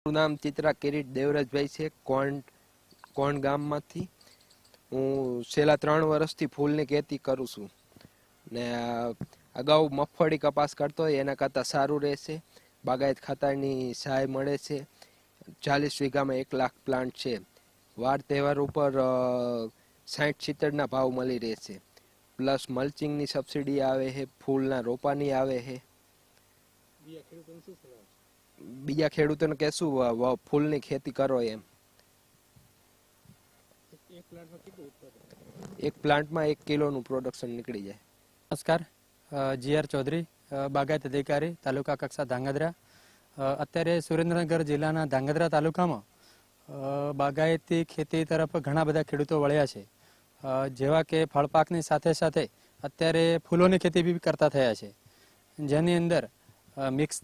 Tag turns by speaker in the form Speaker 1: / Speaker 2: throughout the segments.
Speaker 1: મારું નામ ચિત્રા કિરીટ દેવરાજભાઈ છે, કોણ ગામમાંથી. હું છેલ્લા 3 વર્ષથી ફૂલની ખેતી કરું છું ને અગાઉ મગફળી કપાસ કરતો હોય એના કરતાં સારું રહેશે. બાગાયત ખાતાની સહાય મળે છે. 40 વીઘામાં 1 લાખ પ્લાન્ટ છે. વાર તહેવાર ઉપર 60-70 ભાવ મળી રહેશે. પ્લસ મલ્ચિંગની સબસિડી આવે છે, ફૂલના રોપાની આવે છે. બીજા ખેડૂતોને કહેશું ફૂલની ખેતી કરો એમ. એક પ્લાન્ટમાં 1 કિલોનું પ્રોડક્શન નીકળી જાય.
Speaker 2: નમસ્કાર, GR ચૌધરી, બાગાયત અધિકારી, તાલુકા કક્ષા ધાંગધ્રા. અત્યારે સુરેન્દ્રનગર જિલ્લાના ધાંગધ્રા તાલુકામાં બાગાયતી ખેતી તરફ ઘણા બધા ખેડૂતો વળ્યા છે. જેવા કે ફળપાકની સાથે સાથે અત્યારે ફૂલોની ખેતી બી કરતા થયા છે, જેની અંદર મિક્સ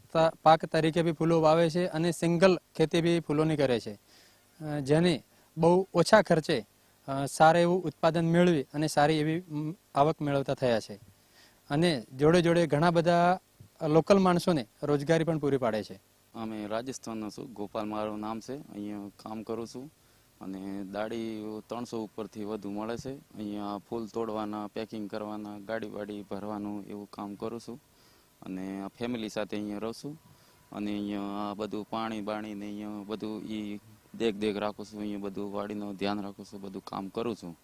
Speaker 2: પાક તરીકે બી ફૂલો વાવે છે અને સિંગલ ખેતી બી ફૂલોની કરે છે, જેની બહુ ઓછા ખર્ચે સારું એવું ઉત્પાદન મેળવી અને સારી એવી આવક મેળવતા થયા છે. અને જોડે જોડે ઘણા બધા લોકલ માણસોને રોજગારી પણ પૂરી પાડે છે.
Speaker 3: અમે રાજસ્થાનનો છું, ગોપાલ મારું નામ છે. અહીંયા કામ કરું છું અને દાડી 300 ઉપરથી વધુ મળે છે. અહીંયા ફૂલ તોડવાના, પેકિંગ કરવાના, ગાડી વાડી ભરવાનું એવું કામ કરું છું અને ફેમિલી સાથે અહીંયા રહું છું. અને અહીંયા આ બધું પાણી બાણી ને અહીંયા બધું દેખ રાખું છું. અહીંયા બધું વાડીનું ધ્યાન રાખું છું, બધું કામ કરું છું.